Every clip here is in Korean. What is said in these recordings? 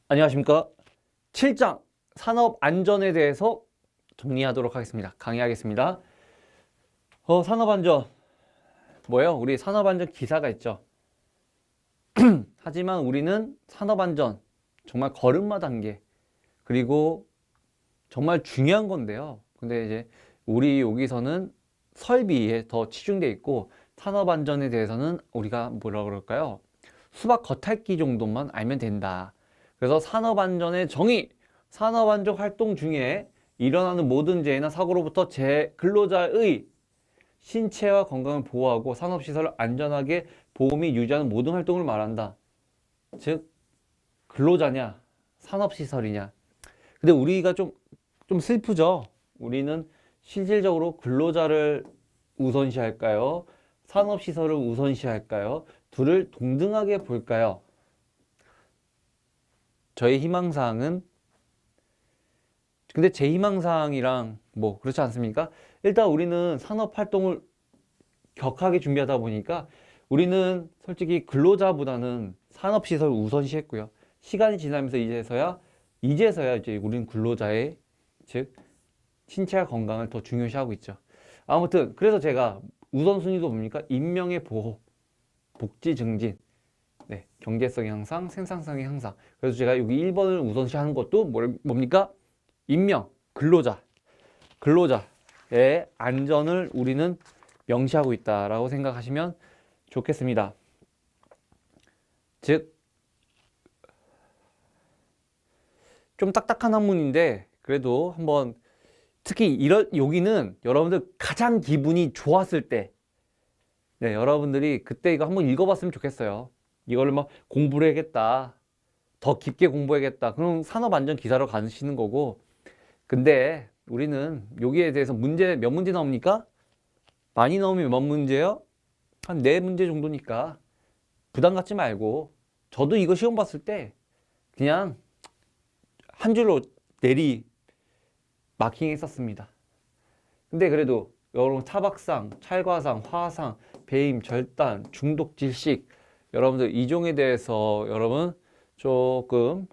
안녕하십니까. 7장 산업안전에 대해서 정리하도록 하겠습니다. 강의하겠습니다. 산업안전 뭐예요? 우리 산업안전 기사가 있죠. 하지만 우리는 산업안전 정말 걸음마 단계 그리고 정말 중요한 건데요. 근데 이제 우리 여기서는 설비에 더 치중되어 있고 산업안전에 대해서는 우리가 뭐라 그럴까요? 수박 겉핥기 정도만 알면 된다. 그래서 산업안전의 정의, 산업안전 활동 중에 일어나는 모든 재해나 사고로부터 근로자의 신체와 건강을 보호하고 산업시설을 안전하게 보호 및 유지하는 모든 활동을 말한다. 즉, 근로자냐, 산업시설이냐. 근데 우리가 좀 슬프죠? 우리는 실질적으로 근로자를 우선시할까요? 산업시설을 우선시할까요? 둘을 동등하게 볼까요? 저의 희망사항은 근데 제 희망사항이랑 뭐 그렇지 않습니까? 일단 우리는 산업활동을 격하게 준비하다 보니까 우리는 솔직히 근로자보다는 산업시설을 우선시했고요. 시간이 지나면서 이제서야 이제 우리는 근로자의 즉 신체와 건강을 더 중요시하고 있죠. 아무튼 그래서 제가 우선순위도 뭡니까? 인명의 보호, 복지 증진, 네, 경제성의 향상, 생산성의 향상. 그래서 제가 여기 1번을 우선시하는 것도 뭡니까? 인명, 근로자의 안전을 우리는 명시하고 있다라고 생각하시면 좋겠습니다. 즉, 좀 딱딱한 한문인데 그래도 한번 특히 여기는 여러분들 가장 기분이 좋았을 때 네, 여러분들이 그때 이거 한번 읽어봤으면 좋겠어요. 이걸 막 공부를 해야겠다. 더 깊게 공부해야겠다. 그럼 산업안전 기사로 가시는 거고. 근데 우리는 여기에 대해서 몇 문제 나옵니까? 많이 나오면 몇 문제요? 한 4문제 정도니까 부담 갖지 말고 저도 이거 시험 봤을 때 그냥 한 줄로 마킹 했었습니다. 근데 그래도 여러분 타박상, 찰과상, 화상, 배임, 절단, 중독 질식 여러분들 이종에 대해서 여러분 조금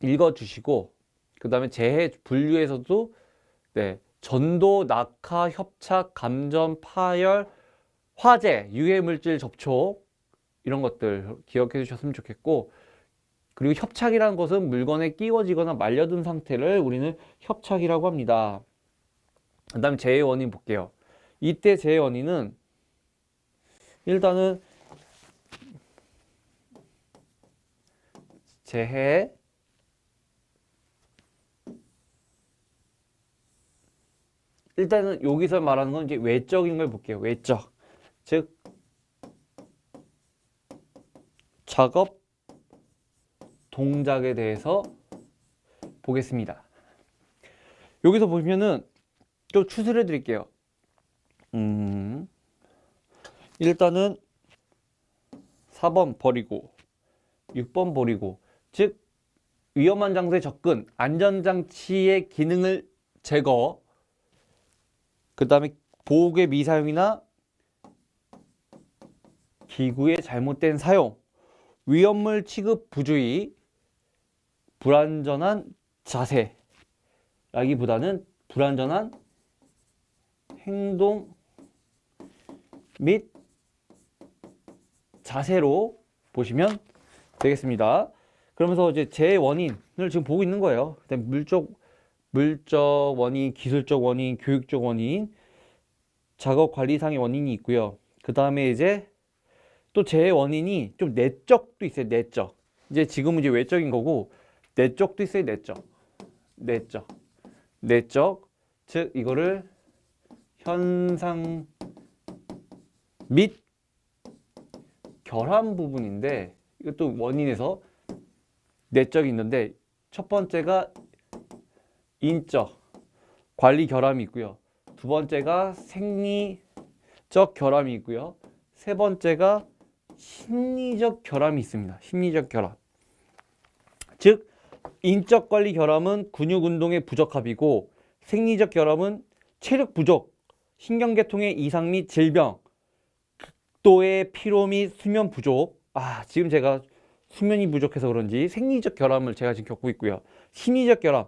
읽어주시고 그 다음에 재해 분류에서도 전도, 낙하, 협착, 감전, 파열, 화재, 유해물질 접촉 이런 것들 기억해 주셨으면 좋겠고 그리고 협착이라는 것은 물건에 끼워지거나 말려든 상태를 우리는 협착이라고 합니다. 그 다음에 재해 원인 볼게요. 이때 재해 원인은 일단은 재해 일단은 여기서 말하는 건 이제 외적인 걸 볼게요. 외적. 즉 작업 동작에 대해서 보겠습니다. 여기서 보시면은 또 추스려 드릴게요. 일단은 4번 버리고 6번 버리고 즉 위험한 장소에 접근, 안전장치의 기능을 제거 그 다음에 보호구의 미사용이나 기구의 잘못된 사용 위험물 취급 부주의 불안전한 자세라기보다는 불안전한 행동 및 자세로 보시면 되겠습니다. 그러면서 이제 재해 원인을 지금 보고 있는 거예요. 물적 원인, 기술적 원인, 교육적 원인, 작업 관리상의 원인이 있고요. 그 다음에 이제 또 재해 원인이 좀 내적도 있어요. 내적. 이제 지금은 이제 외적인 거고 내적도 있어요. 내적. 즉 이거를 현상 및 결함 부분인데 이것도 원인에서 내적이 있는데 첫 번째가 인적 관리 결함이 있고요. 두 번째가 생리적 결함이 있고요. 세 번째가 심리적 결함이 있습니다. 심리적 결함. 즉 인적 관리 결함은 근육 운동의 부적합이고 생리적 결함은 체력 부족, 신경계통의 이상 및 질병, 극도의 피로 및 수면 부족. 지금 제가 수면이 부족해서 그런지 생리적 결함을 제가 지금 겪고 있고요. 심리적 결함.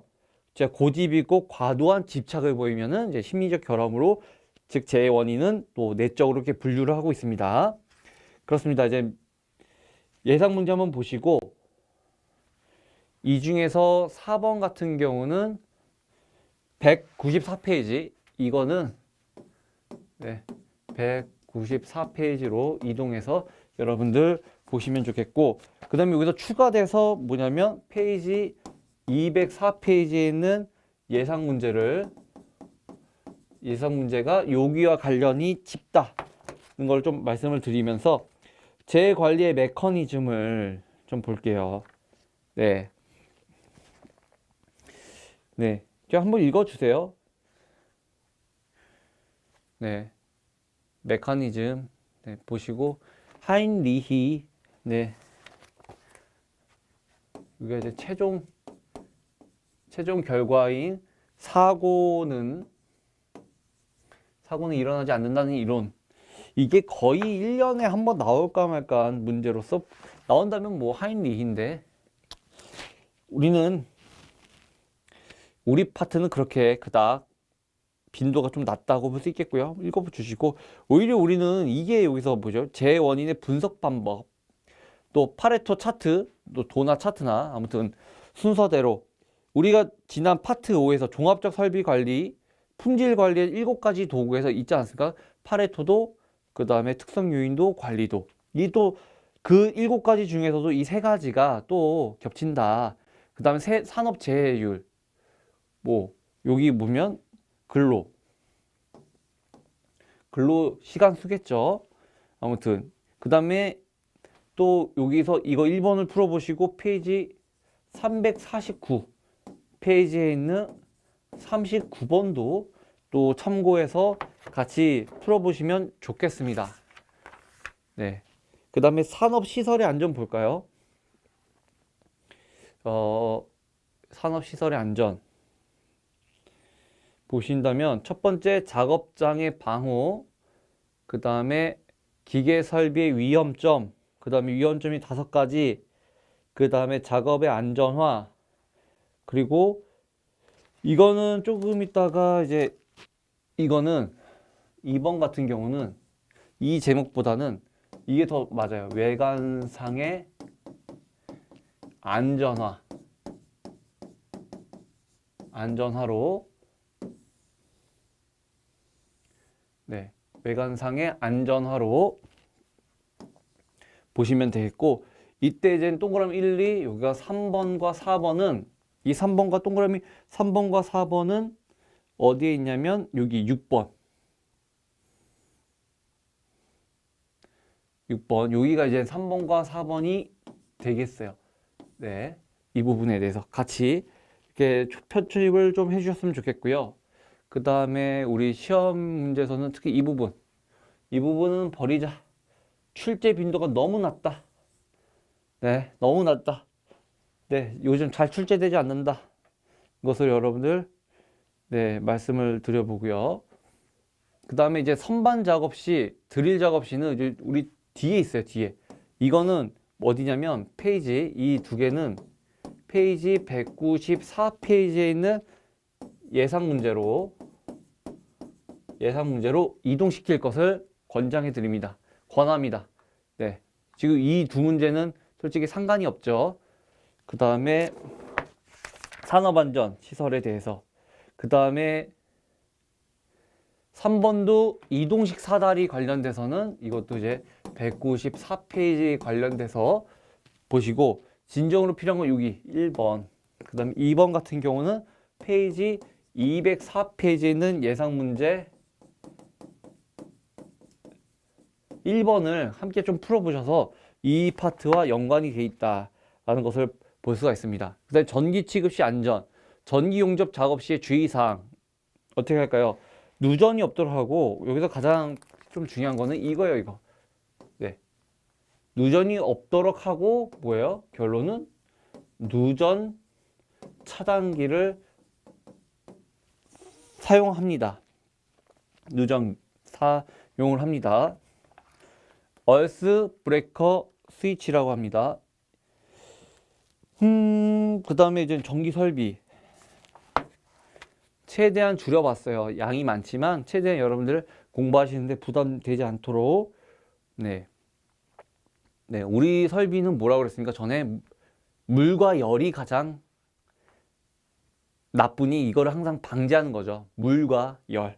제가 고집이고 과도한 집착을 보이면은 이제 심리적 결함으로, 즉 제 원인은 또 내적으로 이렇게 분류를 하고 있습니다. 그렇습니다. 이제 예상 문제 한번 보시고, 이 중에서 4번 같은 경우는 194페이지, 이거는 194페이지로 이동해서 여러분들 보시면 좋겠고, 그 다음에 여기서 추가돼서 뭐냐면 페이지 204페이지에 있는 예상 문제가 여기와 관련이 짙다는 걸 좀 말씀을 드리면서 재관리의 메커니즘을 좀 볼게요. 네. 제가 한번 읽어주세요. 메커니즘 보시고, 하인리히, 이게 이제 최종 결과인 사고는 일어나지 않는다는 이론. 이게 거의 1년에 한 번 나올까 말까 한 문제로서, 나온다면 뭐 하인리히인데, 우리 파트는 그렇게 그닥 빈도가 좀 낮다고 볼 수 있겠고요. 읽어주시고, 오히려 우리는 이게 여기서 뭐죠? 제 원인의 분석 방법, 또 파레토 차트, 또 도나 차트나 아무튼 순서대로 우리가 지난 파트 5에서 종합적 설비 관리, 품질 관리의 7가지 도구에서 있지 않습니까? 파레토도, 그 다음에 특성 요인도, 관리도. 이 또 그 7가지 중에서도 이 3가지가 또 겹친다. 그 다음에 산업 재해율, 여기 보면 근로 시간 수겠죠. 아무튼 그 다음에 또 여기서 이거 1번을 풀어보시고 페이지 349 페이지에 있는 39번도 또 참고해서 같이 풀어보시면 좋겠습니다. 그 다음에 산업시설의 안전 볼까요? 산업시설의 안전 보신다면 첫 번째 작업장의 방호, 그 다음에 기계 설비의 위험점, 그 다음에 위험점이 5가지, 그 다음에 작업의 안전화, 그리고 이거는 조금 있다가 이제 이거는 2번 같은 경우는 이 제목보다는 이게 더 맞아요. 외관상의 안전화로 외관상의 안전화로 보시면 되겠고, 이때 이제 동그라미 1, 2, 여기가 3번과 4번은 이 3번과 동그라미 3번과 4번은 어디에 있냐면 여기 6번 여기가 이제 3번과 4번이 되겠어요. 이 부분에 대해서 같이 이렇게 표출입을 좀 해주셨으면 좋겠고요. 그 다음에 우리 시험 문제에서는 특히 이 부분은 버리자. 출제 빈도가 너무 낮다. 너무 낮다. 요즘 잘 출제되지 않는다. 이것을 여러분들 말씀을 드려보고요. 그 다음에 이제 선반 작업 시, 드릴 작업 시는 이제 우리 뒤에 있어요. 뒤에. 이거는 어디냐면 페이지, 이 두 개는 페이지 194페이지에 있는 예상 문제로 이동시킬 것을 권장해 드립니다. 권합니다. 지금 이 두 문제는 솔직히 상관이 없죠. 그 다음에 산업안전 시설에 대해서, 그 다음에 3번도 이동식 사다리 관련돼서는 이것도 이제 194페이지 관련돼서 보시고, 진정으로 필요한 건 여기 1번, 그 다음에 2번 같은 경우는 페이지 204페이지에 있는 예상 문제 1번을 함께 좀 풀어보셔서 이 파트와 연관이 돼 있다라는 것을 볼 수가 있습니다. 그 다음에 전기 취급 시 안전, 전기 용접 작업 시의 주의사항 어떻게 할까요? 누전이 없도록 하고, 여기서 가장 좀 중요한 거는 이거예요. 이거. 누전이 없도록 하고 뭐예요? 결론은 누전 차단기를 사용합니다. 누전 사용을 합니다. 얼스 브레이커 스위치라고 합니다. 그 다음에 이제 전기 설비. 최대한 줄여봤어요. 양이 많지만 최대한 여러분들 공부하시는데 부담되지 않도록. 네. 네, 우리 설비는 뭐라고 그랬습니까? 전에 물과 열이 가장 나쁘니 이거를 항상 방지하는 거죠. 물과 열.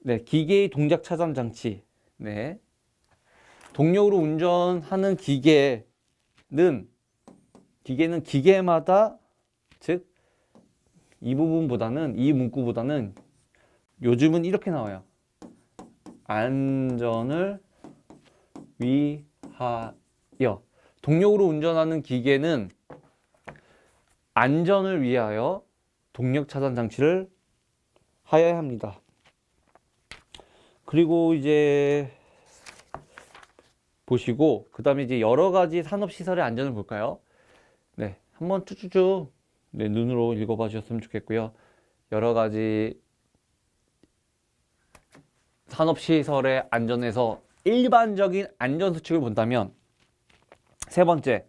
네, 기계의 동작 차단 장치. 네. 동력으로 운전하는 기계는 기계마다, 즉 이 부분보다는, 이 문구보다는 요즘은 이렇게 나와요. 안전을 위하여. 동력으로 운전하는 기계는 안전을 위하여 동력 차단 장치를 하여야 합니다. 그리고 이제 보시고, 그 다음에 이제 여러 가지 산업시설의 안전을 볼까요? 네, 한번 쭉쭉쭉 네, 눈으로 읽어봐 주셨으면 좋겠고요. 여러 가지 산업시설의 안전에서 일반적인 안전수칙을 본다면, 세 번째,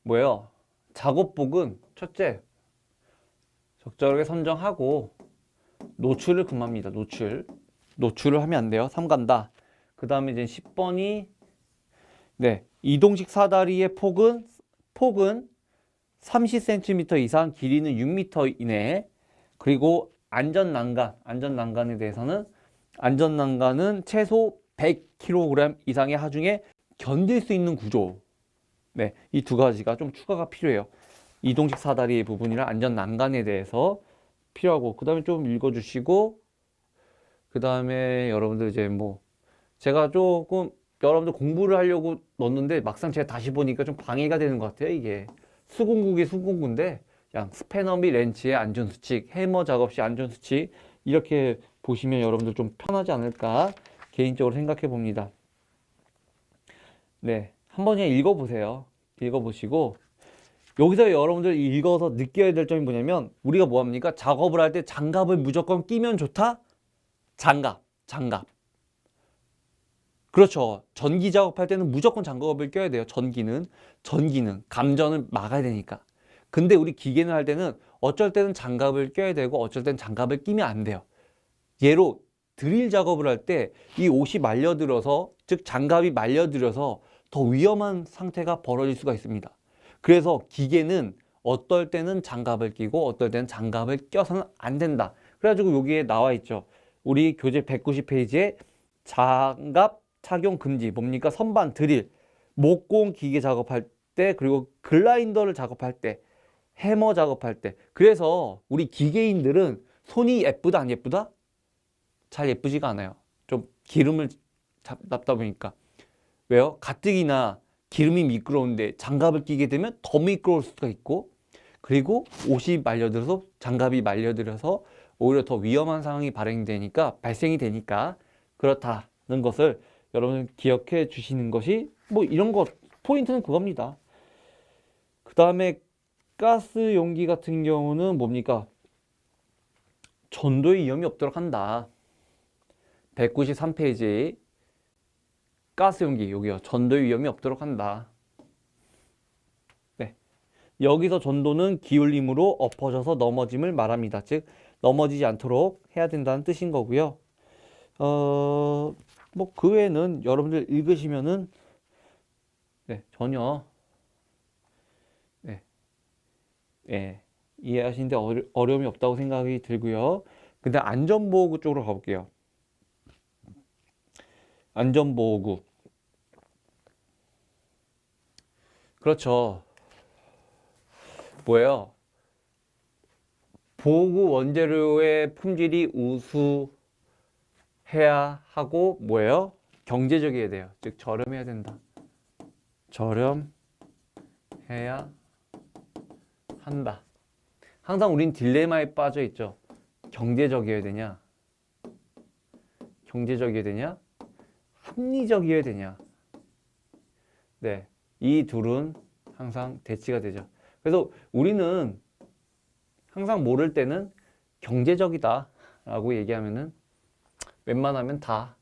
뭐예요? 작업복은 첫째, 적절하게 선정하고 노출을 금합니다. 노출을 하면 안 돼요. 삼간다. 그 다음에 이제 10번이 네, 이동식 사다리의 폭은 30cm 이상, 길이는 6m 이내. 그리고 안전난간에 대해서는 안전난간은 최소 100kg 이상의 하중에 견딜 수 있는 구조. 네, 이 두 가지가 좀 추가가 필요해요. 이동식 사다리의 부분이랑 안전난간에 대해서 필요하고, 그 다음에 좀 읽어주시고, 그 다음에 여러분들 이제 뭐 제가 조금 여러분들 공부를 하려고 넣었는데 막상 제가 다시 보니까 좀 방해가 되는 것 같아요. 이게 수공구기 수공구인데 그냥 스패너 및 렌치의 안전수칙, 해머 작업 시 안전수칙, 이렇게 보시면 여러분들 좀 편하지 않을까 개인적으로 생각해 봅니다. 네, 한번 그냥 읽어보세요. 읽어보시고, 여기서 여러분들 읽어서 느껴야 될 점이 뭐냐면, 우리가 뭐합니까? 작업을 할 때 장갑을 무조건 끼면 좋다? 장갑. 그렇죠. 전기 작업할 때는 무조건 장갑을 껴야 돼요. 전기는 감전을 막아야 되니까. 근데 우리 기계는 할 때는 어쩔 때는 장갑을 껴야 되고 어쩔 때는 장갑을 끼면 안 돼요. 예로 드릴 작업을 할 때 이 옷이 말려들어서, 즉 장갑이 말려들어서 더 위험한 상태가 벌어질 수가 있습니다. 그래서 기계는 어떨 때는 장갑을 끼고 어떨 때는 장갑을 껴서는 안 된다. 그래가지고 여기에 나와 있죠. 우리 교재 190페이지에 장갑 착용 금지, 뭡니까? 선반, 드릴, 목공 기계 작업할 때, 그리고 글라인더를 작업할 때, 해머 작업할 때. 그래서 우리 기계인들은 손이 예쁘다 안 예쁘다? 잘 예쁘지가 않아요. 좀 기름을 잡다 보니까. 왜요? 가뜩이나 기름이 미끄러운데 장갑을 끼게 되면 더 미끄러울 수가 있고, 그리고 옷이 말려들어서, 장갑이 말려들어서 오히려 더 위험한 상황이 발생이 되니까 그렇다는 것을 여러분 기억해 주시는 것이, 뭐 이런 거 포인트는 그겁니다. 그 다음에 가스 용기 같은 경우는 뭡니까? 전도의 위험이 없도록 한다. 193페이지 가스 용기, 여기요. 전도의 위험이 없도록 한다. 네, 여기서 전도는 기울림으로 엎어져서 넘어짐을 말합니다. 즉 넘어지지 않도록 해야 된다는 뜻인 거고요. 뭐 그 외에는 여러분들 읽으시면은 네, 전혀 이해하시는데 어려움이 없다고 생각이 들고요. 근데 안전보호구 쪽으로 가볼게요. 안전보호구. 그렇죠. 뭐예요? 보호구 원재료의 품질이 우수해야 하고, 뭐예요? 경제적이어야 돼요. 즉 저렴해야 된다. 저렴해야 한다. 항상 우린 딜레마에 빠져 있죠. 경제적이어야 되냐? 합리적이어야 되냐? 네, 이 둘은 항상 대치가 되죠. 그래서 우리는 항상 모를 때는 경제적이다 라고 얘기하면은 웬만하면 다,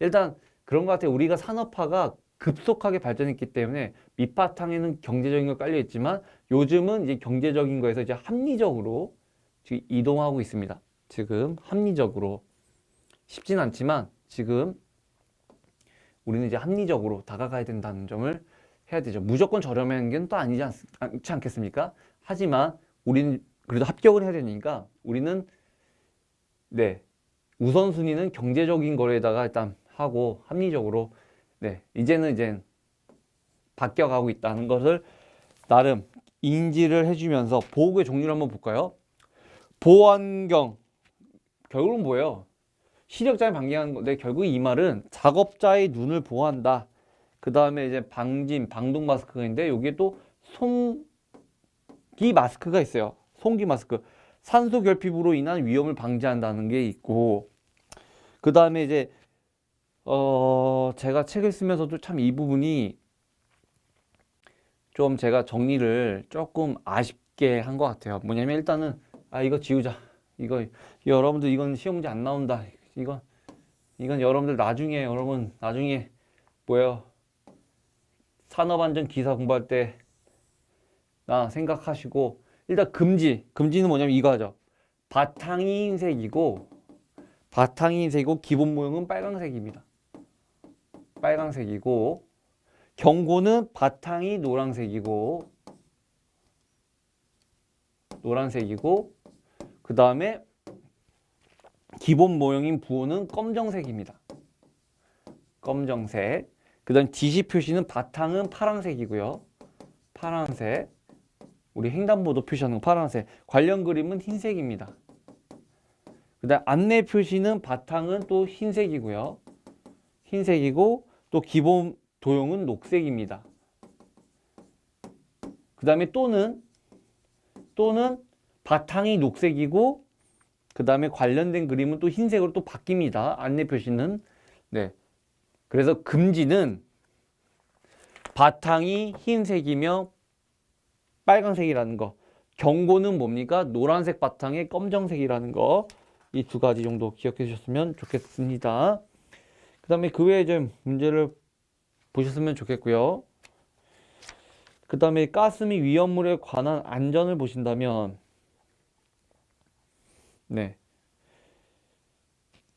일단 그런 것 같아요. 우리가 산업화가 급속하게 발전했기 때문에 밑바탕에는 경제적인 거 깔려 있지만 요즘은 이제 경제적인 거에서 이제 합리적으로 지금 이동하고 있습니다. 지금 합리적으로 쉽진 않지만 지금 우리는 이제 합리적으로 다가가야 된다는 점을 해야 되죠. 무조건 저렴한 게 또 않지 않겠습니까? 하지만 우리는 그래도 합격을 해야 되니까 우리는 네, 우선순위는 경제적인 거에다가 일단 하고 합리적으로 네, 이제 바뀌어가고 있다는 것을 나름 인지를 해주면서 보호구의 종류를 한번 볼까요? 보호환경 결국은 뭐예요? 시력장애 방지하는 건데 결국 이 말은 작업자의 눈을 보호한다. 그 다음에 이제 방독 마스크가 있는데 여기에 또 송기 마스크가 있어요. 송기 마스크. 산소 결핍으로 인한 위험을 방지한다는 게 있고 그 다음에 이제 제가 책을 쓰면서도 참 이 부분이 좀 제가 정리를 조금 아쉽게 한 것 같아요. 뭐냐면 일단은 이거 지우자. 이거 여러분들 이건 시험 문제 안 나온다. 이건 여러분들 나중에 뭐예요? 산업안전 기사 공부할 때 생각하시고 일단 금지는 뭐냐면 이거 하죠. 바탕이 흰색이고 기본 모형은 빨강색입니다. 빨강색이고 경고는 바탕이 노란색이고 그 다음에 기본 모형인 부호는 검정색입니다. 검정색. 그 다음 지시 표시는 바탕은 파란색이고요. 파란색. 우리 횡단보도 표시하는 파란색. 관련 그림은 흰색입니다. 그 다음 안내 표시는 바탕은 또 흰색이고요. 흰색이고 또 기본 도형은 녹색입니다. 그 다음에 또는 바탕이 녹색이고 그 다음에 관련된 그림은 또 흰색으로 또 바뀝니다. 안내 표시는. 네. 그래서 금지는 바탕이 흰색이며 빨간색이라는 거. 경고는 뭡니까? 노란색 바탕에 검정색이라는 거. 이 두 가지 정도 기억해 주셨으면 좋겠습니다. 그 다음에 그 외에 좀 문제를 보셨으면 좋겠고요. 그 다음에 가스 및 위험물에 관한 안전을 보신다면 네.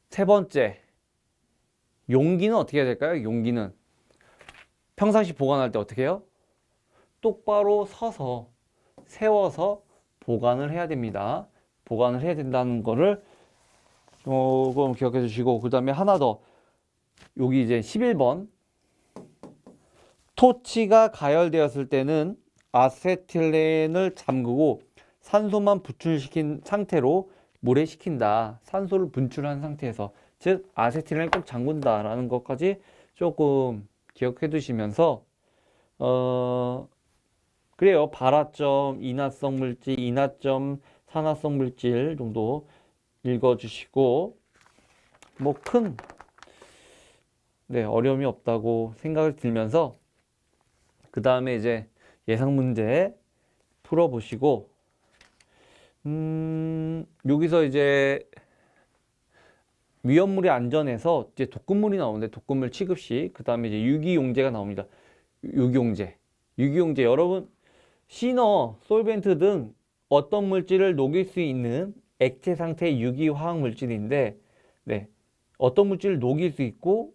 세 번째, 용기는 어떻게 해야 될까요? 용기는 평상시 보관할 때 어떻게 해요? 똑바로 서서 세워서 보관을 해야 됩니다. 보관을 해야 된다는 거를 조금 기억해 주시고 그 다음에 하나 더 여기 이제 11번 토치가 가열되었을 때는 아세틸렌을 잠그고 산소만 분출시킨 상태로 물에 식힌다. 산소를 분출한 상태에서 즉 아세틸렌을 꼭 잠근다라는 것까지 조금 기억해 두시면서 그래요. 발화점, 인화성 물질, 인화점, 산화성 물질 정도 읽어주시고 뭐 큰 어려움이 없다고 생각을 들면서 그 다음에 이제 예상 문제 풀어보시고 여기서 이제 위험물의 안전에서 이제 독극물이 나오는데 독극물 취급시 그 다음에 이제 유기용제가 나옵니다. 유기용제 여러분 시너, 솔벤트 등 어떤 물질을 녹일 수 있는 액체 상태의 유기화학 물질인데 어떤 물질을 녹일 수 있고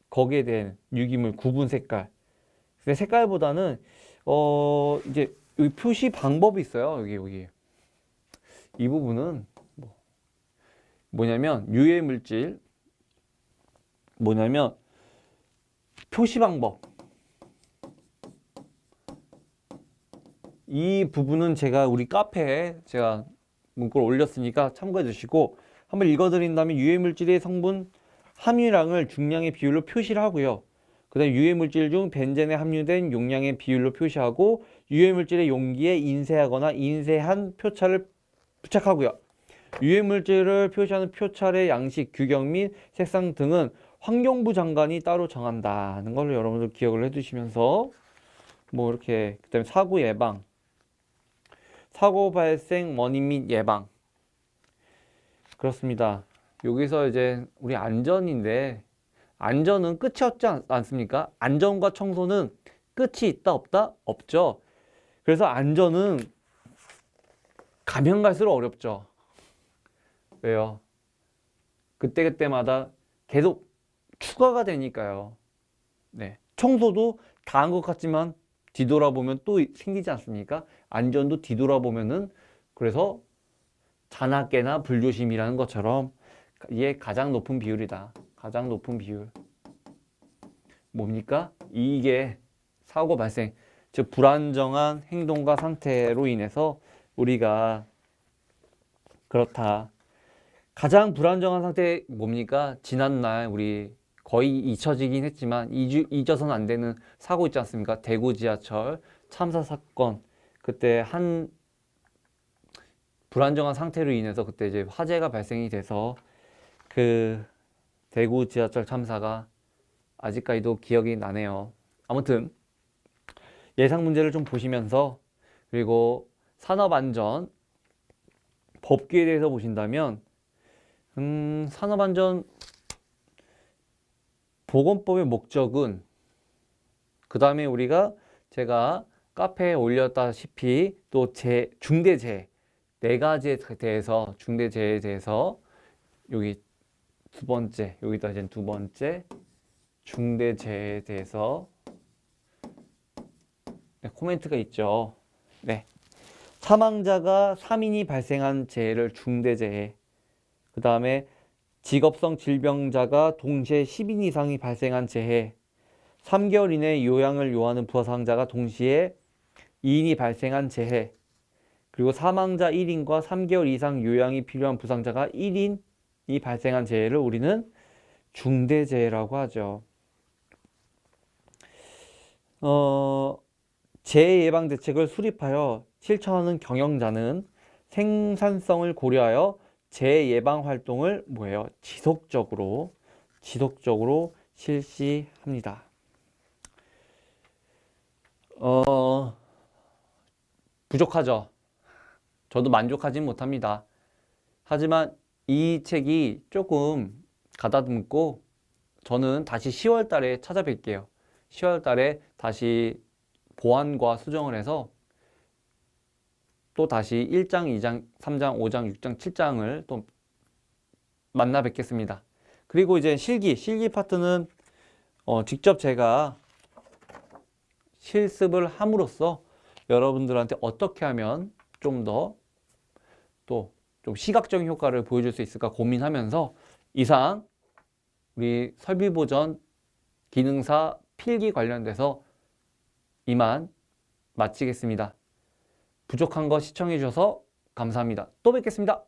거기에 대한 유기물 구분 색깔. 근데 색깔보다는 이제 여기 표시 방법이 있어요. 여기 이 부분은 뭐냐면 유해 물질 표시 방법. 이 부분은 제가 우리 카페에 제가 문구를 올렸으니까 참고해 주시고 한번 읽어드린 다음에 유해 물질의 성분 함유량을 중량의 비율로 표시를 하고요. 그 다음에 유해 물질 중 벤젠에 함유된 용량의 비율로 표시하고 유해 물질의 용기에 인쇄하거나 인쇄한 표차를 부착하고요. 유해 물질을 표시하는 표찰의 양식, 규격 및 색상 등은 환경부 장관이 따로 정한다는 걸 여러분들 기억을 해두시면서 뭐 이렇게 그다음에 사고 예방, 사고 발생 원인 및 예방 그렇습니다. 여기서 이제 우리 안전인데 안전은 끝이 없지 않습니까? 안전과 청소는 끝이 있다 없다? 없죠. 그래서 안전은 가면 갈수록 어렵죠. 왜요? 그때그때마다 계속 추가가 되니까요. 네. 청소도 다 한 것 같지만 뒤돌아보면 또 생기지 않습니까? 안전도 뒤돌아보면은 그래서 자나깨나 불조심이라는 것처럼 이게 가장 높은 비율이다. 가장 높은 비율. 뭡니까? 이게 사고 발생, 즉 불안정한 행동과 상태로 인해서 우리가 그렇다. 가장 불안정한 상태 뭡니까? 지난날 우리 거의 잊혀지긴 했지만 잊어서는 안 되는 사고 있지 않습니까? 대구 지하철 참사 사건. 그때 한 불안정한 상태로 인해서 그때 이제 화재가 발생이 돼서 그 대구 지하철 참사가 아직까지도 기억이 나네요. 아무튼 예상 문제를 좀 보시면서 그리고 산업안전 법규에 대해서 보신다면 산업안전 보건법의 목적은 그 다음에 우리가 제가 카페에 올렸다시피 또 중대재해 네 가지에 대해서 중대재해에 대해서 여기 두 번째 여기다 이제 두 번째 중대재해에 대해서 네, 코멘트가 있죠. 네. 사망자가 3인이 발생한 재해를 중대재해, 그 다음에 직업성 질병자가 동시에 10인 이상이 발생한 재해, 3개월 이내 요양을 요하는 부상자가 동시에 2인이 발생한 재해, 그리고 사망자 1인과 3개월 이상 요양이 필요한 부상자가 1인이 발생한 재해를 우리는 중대재해라고 하죠. 재해 예방 대책을 수립하여 실천하는 경영자는 생산성을 고려하여 재해 예방 활동을 뭐예요? 지속적으로 실시합니다. 부족하죠. 저도 만족하진 못합니다. 하지만 이 책이 조금 가다듬고 저는 다시 10월 달에 찾아뵐게요. 10월 달에 다시 보완과 수정을 해서 또 다시 1장, 2장, 3장, 5장, 6장, 7장을 또 만나 뵙겠습니다. 그리고 이제 실기 파트는 직접 제가 실습을 함으로써 여러분들한테 어떻게 하면 좀 더 또 좀 시각적인 효과를 보여줄 수 있을까 고민하면서 이상 우리 설비보전 기능사 필기 관련돼서 이만 마치겠습니다. 부족한 거 시청해 주셔서 감사합니다. 또 뵙겠습니다.